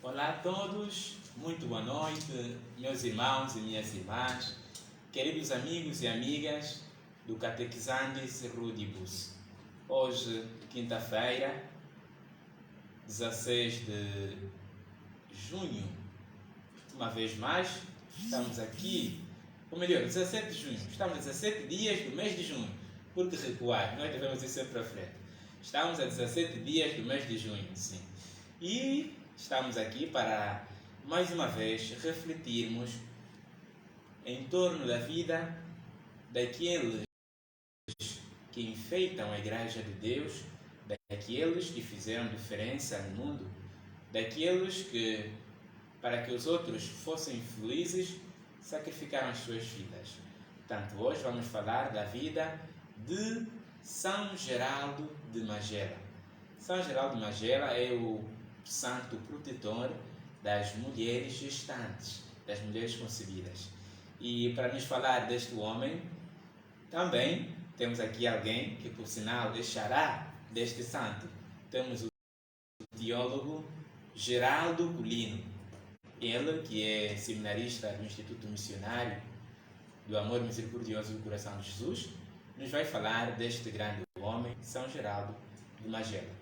Olá a todos, muito boa noite, meus irmãos e minhas irmãs, queridos amigos e amigas do Catequizantes Rudibus. Hoje, quinta-feira, 16 de junho, uma vez mais, estamos aqui, ou melhor, 17 de junho, estamos a 17 dias do mês de junho, porque recuar, nós devemos ir sempre para frente. Estamos a 17 dias do mês de junho, sim. E estamos aqui para, mais uma vez, refletirmos em torno da vida daqueles que enfeitam a Igreja de Deus, daqueles que fizeram diferença no mundo, daqueles que, para que os outros fossem felizes, sacrificaram as suas vidas. Portanto, hoje vamos falar da vida de São Geraldo de Magela. São Geraldo de Magela é o santo protetor das mulheres gestantes, das mulheres concebidas. E para nos falar deste homem, também temos aqui alguém que, por sinal, deixará deste santo. Temos o teólogo Geraldo Colino. Ele, que é seminarista do Instituto Missionário do Amor Misericordioso do Coração de Jesus, nos vai falar deste grande homem, São Geraldo de Magela.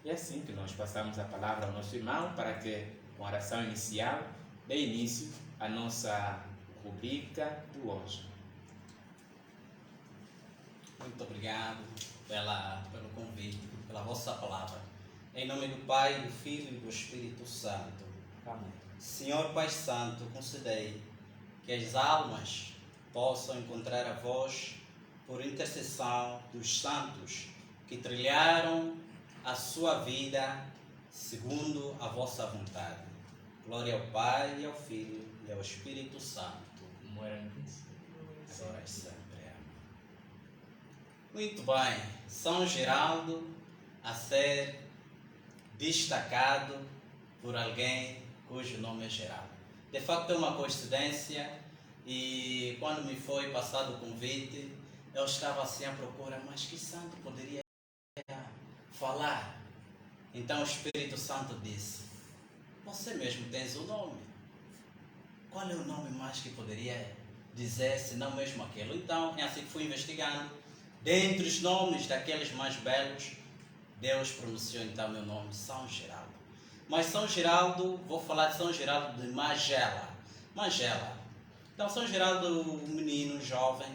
E é assim que nós passamos a palavra ao nosso irmão para que, com a oração inicial, dê início à nossa rubrica de hoje. Muito obrigado pelo convite, pela vossa palavra. Em nome do Pai, do Filho e do Espírito Santo. Amém. Senhor Pai Santo, concedei que as almas possam encontrar a vós por intercessão dos santos que trilharam a sua vida segundo a vossa vontade. Glória ao Pai, e ao Filho e ao Espírito Santo. Agora e sempre. Muito bem. São Geraldo a ser destacado por alguém cujo nome é Geraldo. De facto é uma coincidência, e quando me foi passado o convite, eu estava assim à procura, mas que santo poderia falar? Então o Espírito Santo disse: você mesmo tens o nome. Qual é o nome mais que poderia dizer, se não mesmo aquele? Então é assim que fui investigando. Dentre os nomes daqueles mais belos, Deus pronunciou então meu nome, São Geraldo. Mas São Geraldo, vou falar de São Geraldo de Magela. Então São Geraldo, um menino jovem,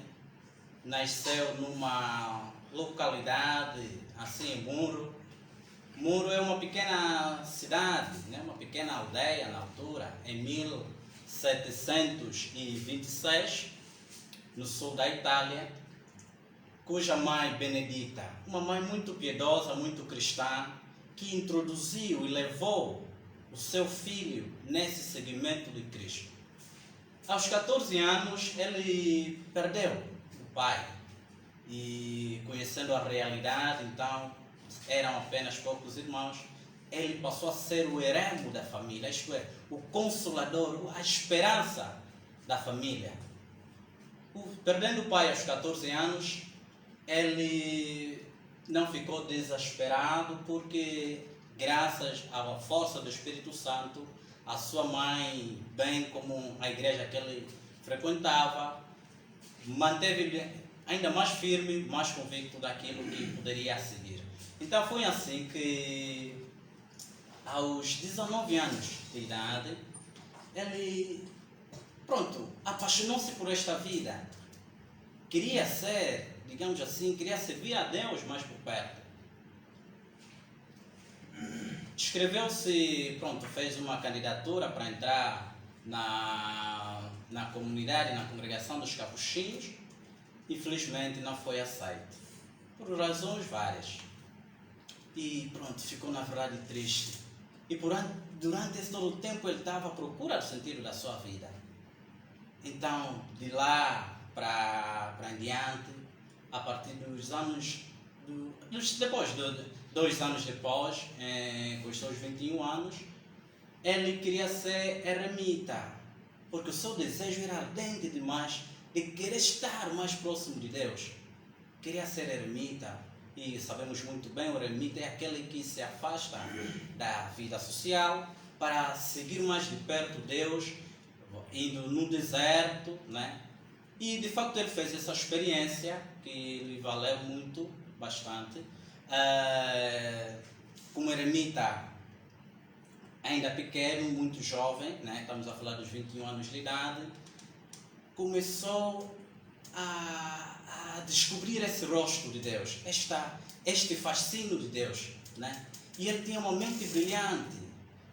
nasceu numa localidade, assim, em Muro. Muro é uma pequena cidade, né? Uma pequena aldeia na altura, em 1726, no sul da Itália, cuja mãe Benedita, uma mãe muito piedosa, muito cristã, que introduziu e levou o seu filho nesse seguimento de Cristo. Aos 14 anos, ele perdeu o pai, e conhecendo a realidade, então, eram apenas poucos irmãos, ele passou a ser o eremo da família, isto é, o consolador, a esperança da família. Perdendo o pai aos 14 anos, ele não ficou desesperado, porque graças à força do Espírito Santo, a sua mãe, bem como a igreja que ele frequentava, manteve-lhe ainda mais firme, mais convicto daquilo que poderia seguir. Então foi assim que, aos 19 anos de idade, ele, apaixonou-se por esta vida. Queria ser, digamos assim, queria servir a Deus mais por perto. Inscreveu-se, fez uma candidatura para entrar na comunidade, na congregação dos capuchinhos. Infelizmente não foi aceito, por razões várias. E ficou na verdade triste. E durante esse todo o tempo ele estava à procura do sentido da sua vida. Então, de lá para em diante, a partir dos anos, depois de 2 anos depois, com os seus 21 anos, ele queria ser eremita, porque o seu desejo era ardente demais de querer estar mais próximo de Deus. Queria ser eremita, e sabemos muito bem, o eremita é aquele que se afasta da vida social para seguir mais de perto Deus, indo no deserto, né? E de facto ele fez essa experiência que lhe valeu muito, bastante. Como eremita, ainda pequeno, muito jovem, né? Estamos a falar dos 21 anos de idade, começou a descobrir esse rosto de Deus, este fascínio de Deus, né? E ele tinha uma mente brilhante,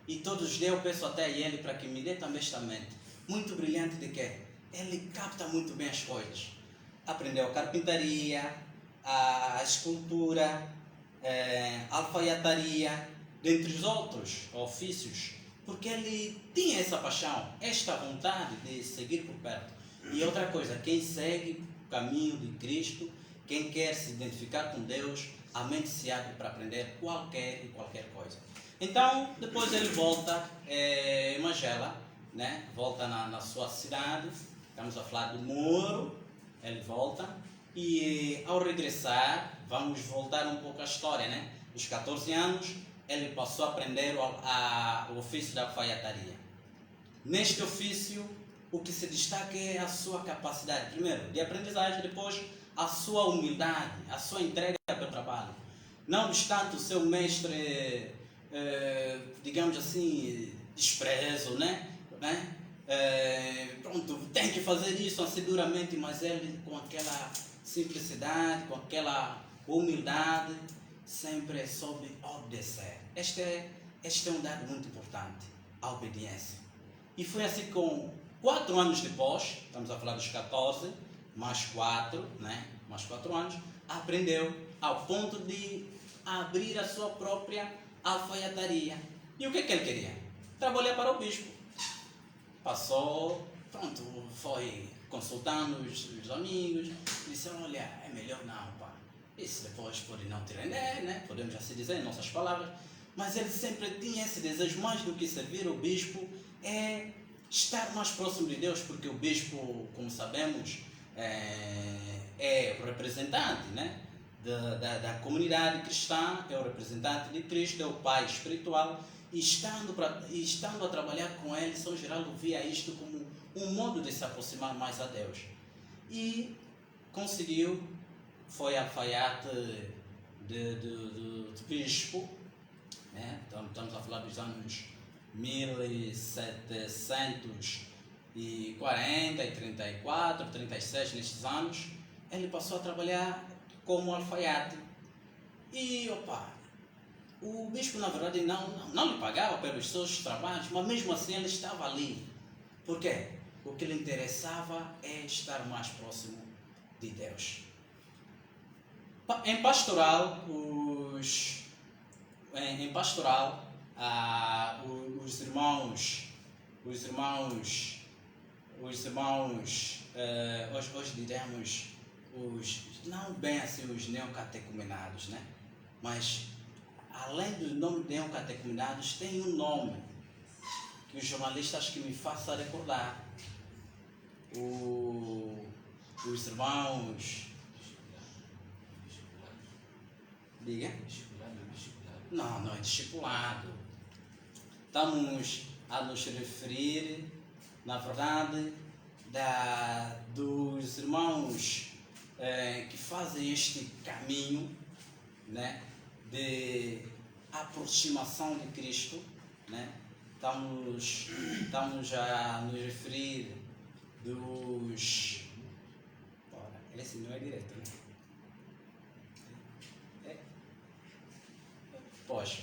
e todos os dias eu peço até a ele para que me dê também esta mente, muito brilhante de quê? Ele capta muito bem as coisas. Aprendeu a carpintaria, a escultura, a alfaiataria, dentre os outros ofícios, porque ele tinha essa paixão, esta vontade de seguir por perto. E outra coisa, quem segue o caminho de Cristo, quem quer se identificar com Deus, a mente se abre para aprender qualquer coisa. Então, depois ele volta em Magela, né? Volta na sua cidade, estamos a falar do Moro, ele volta, e ao regressar, vamos voltar um pouco à história, né? Aos 14 anos, ele passou a aprender o ofício da alfaiataria. Neste ofício, o que se destaca é a sua capacidade, primeiro, de aprendizagem, depois a sua humildade, a sua entrega para o trabalho. Não obstante o seu mestre, digamos assim, desprezo, né? Pronto, tem que fazer isso assim duramente, mas ele com aquela simplicidade, com aquela humildade, sempre soube obedecer. Este é um dado muito importante, a obediência. E foi assim com 4 anos depois, estamos a falar dos 14, mais 4, né? Mais 4 anos, aprendeu ao ponto de abrir a sua própria alfaiataria. E o que ele queria? Trabalhar para o bispo. Passou, pronto, foi consultando os amigos, disse, olha, é melhor não, pá. Isso depois pode não te render, né? Podemos assim dizer em nossas palavras. Mas ele sempre tinha esse desejo, mais do que servir o bispo, é estar mais próximo de Deus, porque o bispo, como sabemos, é o representante, né? da comunidade cristã, é o representante de Cristo, é o pai espiritual, e estando a trabalhar com ele, São Geraldo via isto como um modo de se aproximar mais a Deus. E conseguiu, foi alfaiate de bispo, né? Então, estamos a falar dos anos 1740 e 34, 36, nestes anos, ele passou a trabalhar como alfaiate. E, o bispo, na verdade, não lhe pagava pelos seus trabalhos, mas mesmo assim ele estava ali. Por quê? O que lhe interessava é estar mais próximo de Deus. Em pastoral, os irmãos, hoje diremos, não bem assim os neocatecumenados, né? Mas, além do nome de neocatecumenados, tem um nome que os jornalistas que me façam recordar. Os irmãos... Diga? Não é discipulado. Estamos a nos referir, na verdade, dos irmãos que fazem este caminho, né, de aproximação de Cristo, né? Estamos a nos referir dos... Esse não é direto, né? Pois.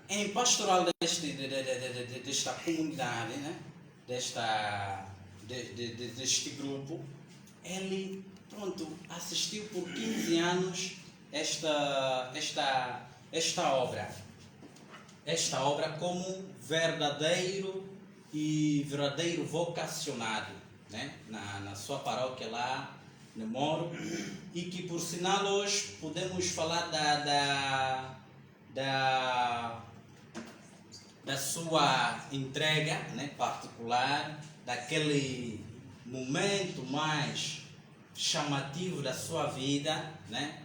Em pastoral desta comunidade, né? Deste grupo, ele, assistiu por 15 anos esta obra. Esta obra como verdadeiro vocacionado, né? Na sua paróquia lá no Moro, e que por sinal hoje podemos falar da sua entrega, né, particular, daquele momento mais chamativo da sua vida, né,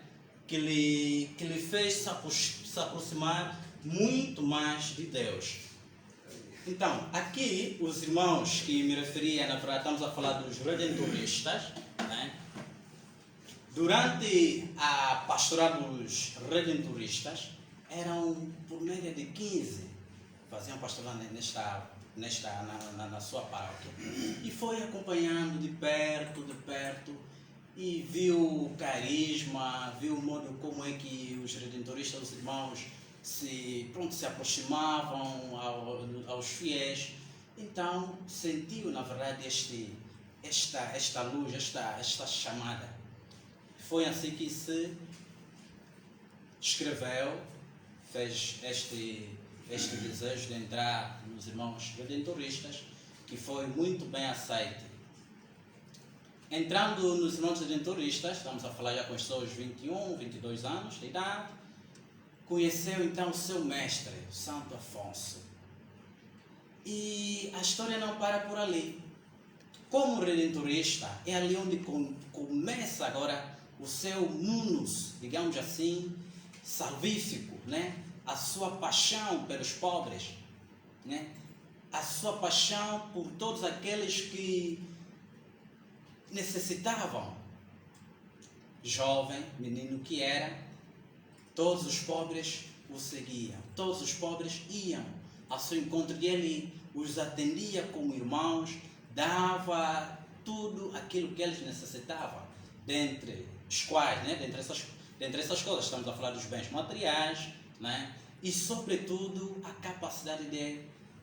que lhe fez se aproximar muito mais de Deus. Então, aqui os irmãos que me referia, na verdade, estamos a falar dos redentoristas, né? Durante a pastoral dos redentoristas, eram por média de 15, faziam pastoral na sua paróquia. E foi acompanhando de perto, e viu o carisma, viu o modo como é que os redentoristas, os irmãos, se aproximavam aos fiéis. Então sentiu, na verdade, esta luz, esta chamada. Foi assim que se escreveu, fez este desejo de entrar nos irmãos redentoristas, que foi muito bem aceito. Entrando nos irmãos redentoristas, estamos a falar já com os seus 21, 22 anos de idade, conheceu então o seu mestre, Santo Afonso. E a história não para por ali. Como redentorista, é ali onde começa agora o seu munus, digamos assim, salvífico, né? A sua paixão pelos pobres, né? A sua paixão por todos aqueles que necessitavam. Jovem, menino que era, todos os pobres o seguiam, todos os pobres iam ao seu encontro e ele os atendia como irmãos, dava tudo aquilo que eles necessitavam, dentre os quais, né, dentre essas coisas, estamos a falar dos bens materiais, né, e sobretudo a capacidade de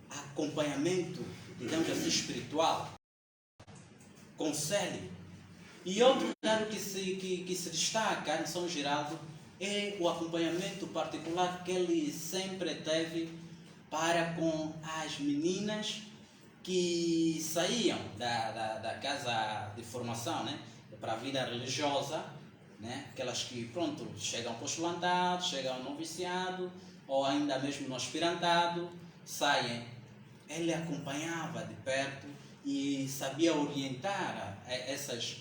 acompanhamento, digamos assim, espiritual, conselho. E outro dado que se destaca em São Geraldo é o acompanhamento particular que ele sempre teve para com as meninas que saíam da casa de formação, né, para a vida religiosa, né, aquelas que, chegam ao postulantado, chegam ao noviciado, ou ainda mesmo no aspirantado, saem. Ele acompanhava de perto e sabia orientar essas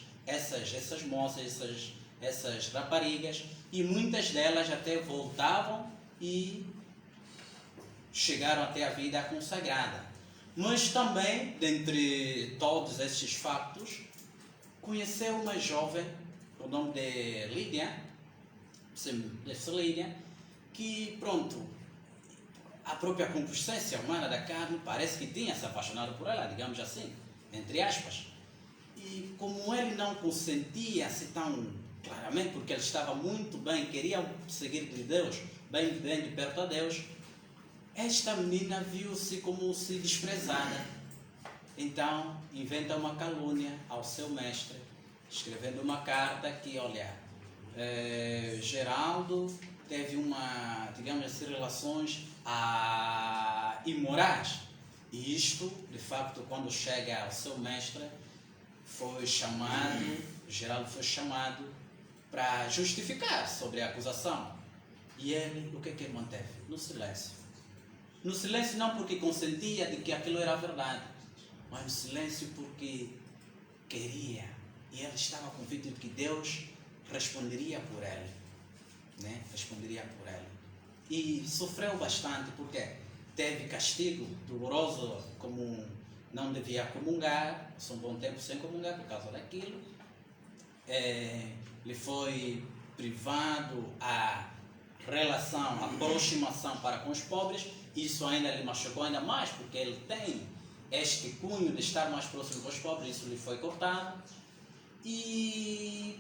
moças, essas raparigas, e muitas delas até voltavam e chegaram até a vida consagrada. Mas também, dentre todos esses factos, conheceu uma jovem, o nome de Lídia, que, a própria concupiscência humana da carne parece que tinha se apaixonado por ela, digamos assim, entre aspas. E como ele não consentia assim tão claramente, porque ele estava muito bem, queria seguir de Deus, bem de perto a Deus, esta menina viu-se como se desprezada. Então, inventa uma calúnia ao seu mestre, escrevendo uma carta que, Geraldo teve digamos assim, relações imorais. E isto, de facto, quando chega ao seu mestre, Geraldo foi chamado para justificar sobre a acusação. E ele, o que ele manteve? No silêncio. No silêncio não porque consentia de que aquilo era verdade, mas no silêncio porque queria. E ele estava convicto de que Deus responderia por ele. Né? Responderia por ele. E sofreu bastante porque teve castigo doloroso, como não devia comungar, passou um bom tempo sem comungar por causa daquilo. Ele foi privado a relação, a aproximação para com os pobres. Isso ainda lhe machucou ainda mais, porque ele tem este cunho de estar mais próximo dos pobres, isso lhe foi cortado. E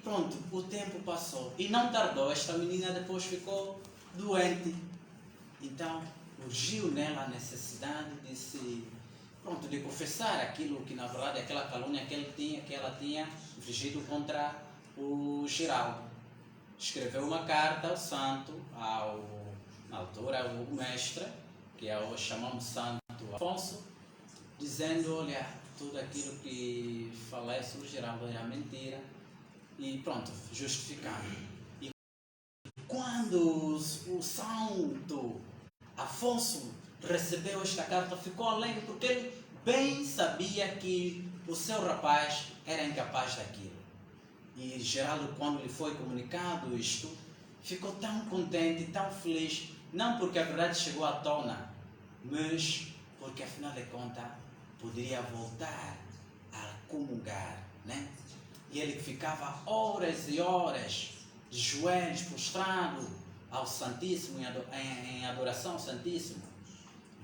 o tempo passou. E não tardou, esta menina depois ficou doente. Então, urgiu nela a necessidade de confessar aquilo que, na verdade, aquela calúnia que ela tinha infligido contra o Geraldo. Escreveu uma carta ao santo, na altura, ao mestre, que hoje chamamos Santo Afonso, dizendo, tudo aquilo que falei sobre Geraldo era mentira, e justificando. E quando o Santo Afonso recebeu esta carta, ficou alegre, porque ele bem sabia que o seu rapaz era incapaz daquilo. E Geraldo, quando lhe foi comunicado isto, ficou tão contente, tão feliz, não porque a verdade chegou à tona, mas porque afinal de contas poderia voltar a comungar, né? E ele ficava horas e horas de joelhos prostrado ao Santíssimo, em adoração ao Santíssimo.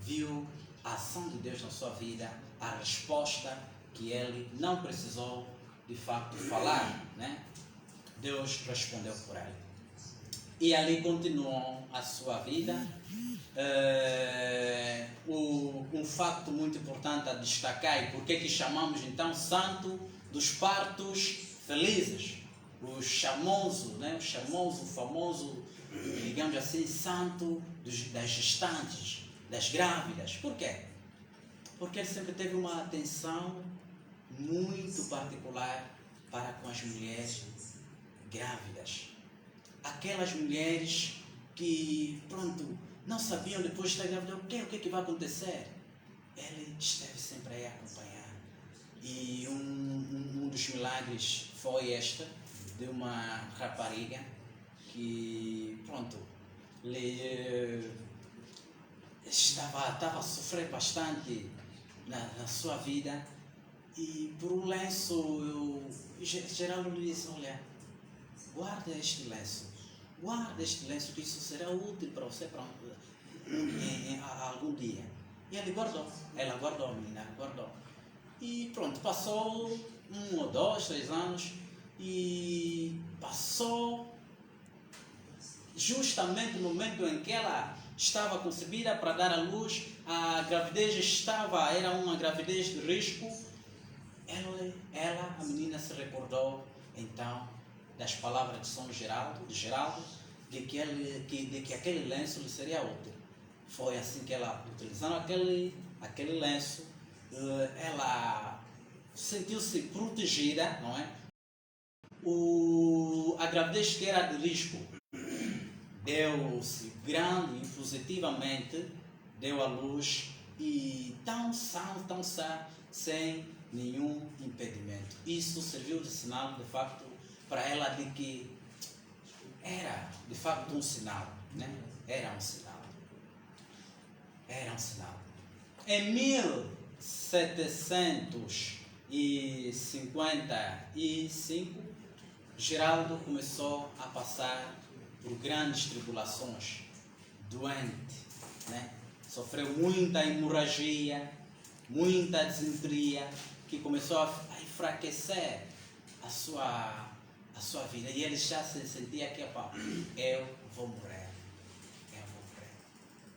Viu a ação de Deus na sua vida, a resposta que ele não precisou de facto falar, né? Deus respondeu por ele. E ali continuou a sua vida. Um facto muito importante a destacar, e porque que chamamos então santo dos partos felizes, o famoso, digamos assim, santo das gestantes, das grávidas. Por quê? Porque ele sempre teve uma atenção muito particular para com as mulheres grávidas. Aquelas mulheres que, não sabiam depois de estar grávida o que é que vai acontecer. Ele esteve sempre aí a acompanhar. E um dos milagres foi de uma rapariga que, estava a sofrer bastante na sua vida, e por um lenço, Geraldo lhe disse: olha, guarda este lenço, que isso será útil para você algum dia. E ele guardou, a menina guardou. E passou 1 ou 2, 3 anos, e passou justamente no momento em que ela estava concebida para dar à luz. A gravidez era uma gravidez de risco. A menina se recordou então das palavras de São Geraldo, de que aquele lenço lhe seria útil. Foi assim que ela, utilizando aquele lenço, ela sentiu-se protegida, não é? A gravidez que era de risco deu-se grande e positivamente, deu à luz, e tão sã, sem nenhum impedimento. Isso serviu de sinal, de facto, para ela, de que era de facto um sinal, né? Era um sinal. Em 1755, Geraldo começou a passar por grandes tribulações, doente, né? Sofreu muita hemorragia, muita desinteria, que começou a enfraquecer a sua vida. E ele já se sentia que eu vou morrer.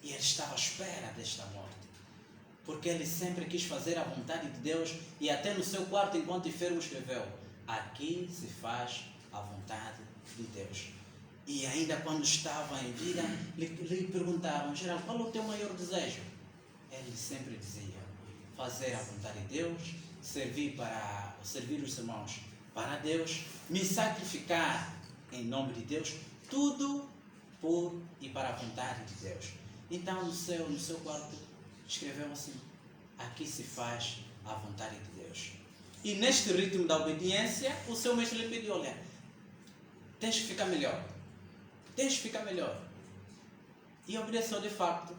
E ele estava à espera desta morte, porque ele sempre quis fazer a vontade de Deus, e até no seu quarto, enquanto enfermo, escreveu: aqui se faz a vontade de Deus. E ainda quando estava em vida, lhe perguntavam: Geraldo, qual é o teu maior desejo? Ele sempre dizia: fazer a vontade de Deus, servir os irmãos para Deus, me sacrificar em nome de Deus, tudo por e para a vontade de Deus. Então no seu quarto escreveu assim: aqui se faz a vontade de Deus. E neste ritmo da obediência, o seu mestre lhe pediu: olha, tens que ficar melhor. E obedeceu de facto,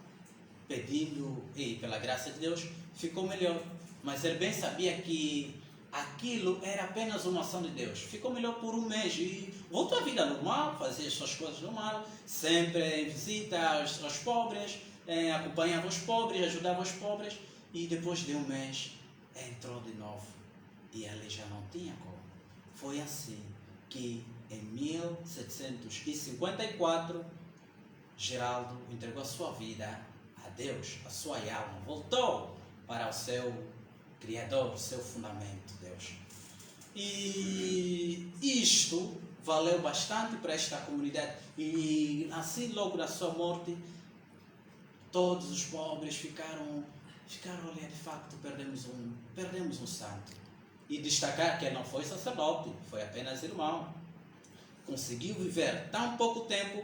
pedindo, e pela graça de Deus ficou melhor. Mas ele bem sabia que aquilo era apenas uma ação de Deus. Ficou melhor por 1 mês e voltou à vida normal, fazia as suas coisas normal, sempre em visita aos pobres, acompanhava os pobres, ajudava os pobres, e depois de 1 mês entrou de novo e ele já não tinha como. Foi assim que em 1754 Geraldo entregou a sua vida a Deus, a sua alma, voltou para o seu Criador, o seu fundamento, Deus. E isto valeu bastante para esta comunidade. E assim, logo da sua morte, todos os pobres ficaram, olha, de facto, perdemos um santo. E destacar que ele não foi sacerdote, foi apenas irmão. Conseguiu viver tão pouco tempo,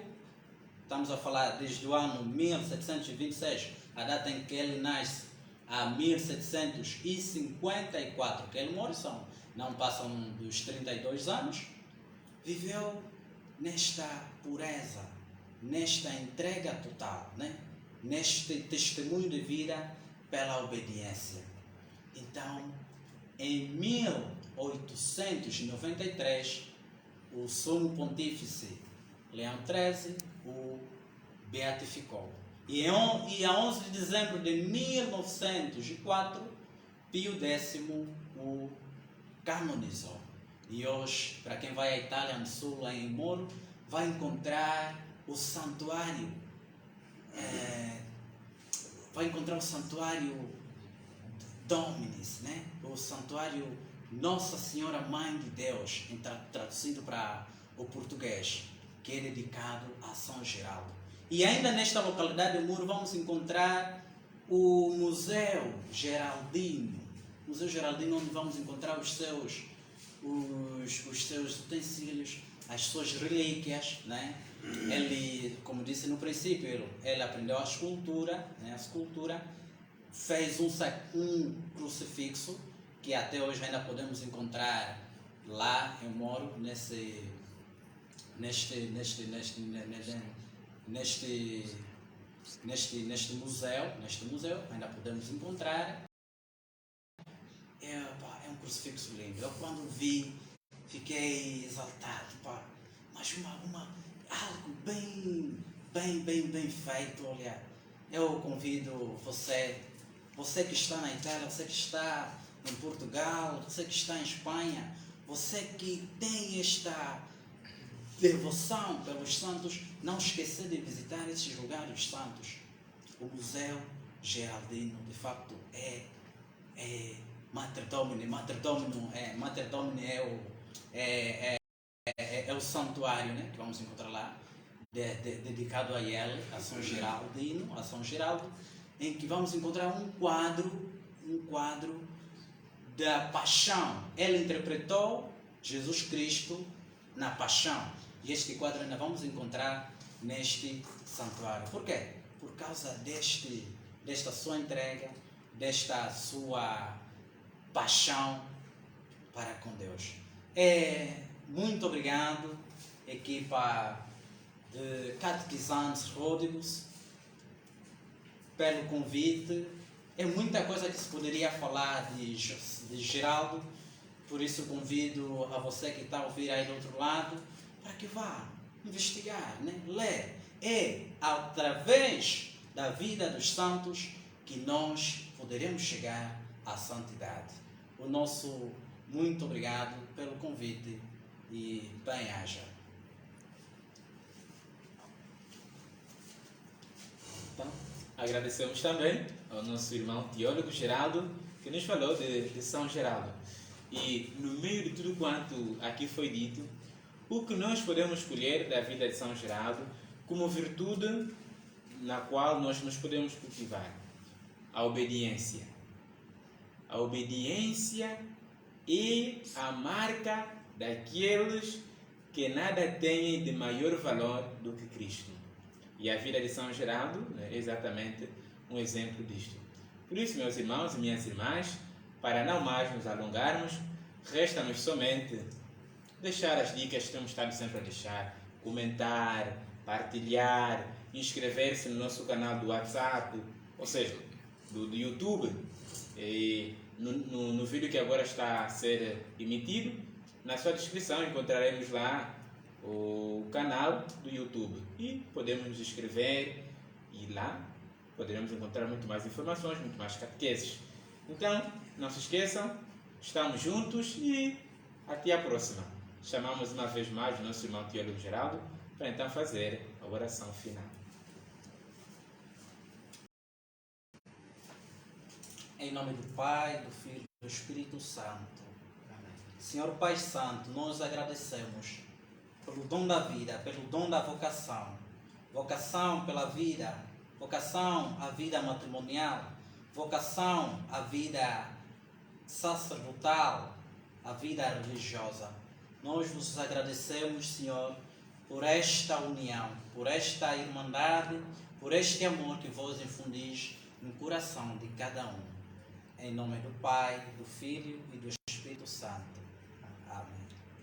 estamos a falar desde o ano 1726, a data em que ele nasce, a 1754, que ele morre, não passam dos 32 anos, viveu nesta pureza, nesta entrega total, né? Neste testemunho de vida pela obediência. Então, em 1893, o Sumo Pontífice Leão XIII o beatificou. E a 11 de dezembro de 1904, Pio X o canonizou. E hoje, para quem vai à Itália no Sul, lá em Moro, vai encontrar o santuário. Vai encontrar o santuário Dominis, né? O santuário Nossa Senhora Mãe de Deus, traduzido para o português, que é dedicado a São Geraldo. E ainda nesta localidade de Muro vamos encontrar o Museu Geraldino. Museu Geraldino, onde vamos encontrar os seus utensílios, as suas relíquias, né? Ele, como disse no princípio, ele aprendeu a escultura, né? A escultura, fez um crucifixo que até hoje ainda podemos encontrar lá em Moro, neste museu ainda podemos encontrar. É um crucifixo lindo. Eu quando vi, fiquei exaltado, pá. Mas algo bem feito. Olha, eu convido você que está na Itália, você que está em Portugal, você que está em Espanha, você que tem esta devoção pelos santos, não esquecer de visitar esses lugares santos. O Museu Geraldino, de facto, é Mater Domini. Mater Domini é o santuário, né, que vamos encontrar lá, dedicado a ele, a São Geraldo, em que vamos encontrar um quadro da paixão. Ele interpretou Jesus Cristo na paixão. E este quadro ainda vamos encontrar neste santuário. Por quê? Por causa desta sua entrega, desta sua paixão para com Deus. Muito obrigado, equipa de catequizantes Ródigos, pelo convite. É muita coisa que se poderia falar de Geraldo, por isso convido a você que está a ouvir aí do outro lado, para que vá investigar, né? Ler. É através da vida dos santos que nós poderemos chegar à santidade. O nosso muito obrigado pelo convite e bem-aja. Então, agradecemos também ao nosso irmão teólogo Geraldo, que nos falou de São Geraldo. E no meio de tudo quanto aqui foi dito, o que nós podemos escolher da vida de São Geraldo como virtude na qual nós nos podemos cultivar? A obediência. A obediência é a marca daqueles que nada têm de maior valor do que Cristo. E a vida de São Geraldo é exatamente um exemplo disto. Por isso, meus irmãos e minhas irmãs, para não mais nos alongarmos, resta-nos somente deixar as dicas que temos estado sempre a deixar, comentar, partilhar, inscrever-se no nosso canal do WhatsApp, ou seja, do YouTube. E no vídeo que agora está a ser emitido, na sua descrição encontraremos lá o canal do YouTube e podemos nos inscrever e lá poderemos encontrar muito mais informações, muito mais catequeses. Então, não se esqueçam, estamos juntos e até a próxima. Chamamos uma vez mais o nosso irmão teólogo Geraldo para então fazer a oração final. Em nome do Pai, do Filho e do Espírito Santo. Amém. Senhor Pai Santo, nós agradecemos pelo dom da vida, pelo dom da vocação. Vocação pela vida, vocação à vida matrimonial, vocação à vida sacerdotal, à vida religiosa. Nós vos agradecemos, Senhor, por esta união, por esta irmandade, por este amor que vós infundis no coração de cada um. Em nome do Pai, do Filho e do Espírito Santo. Amém.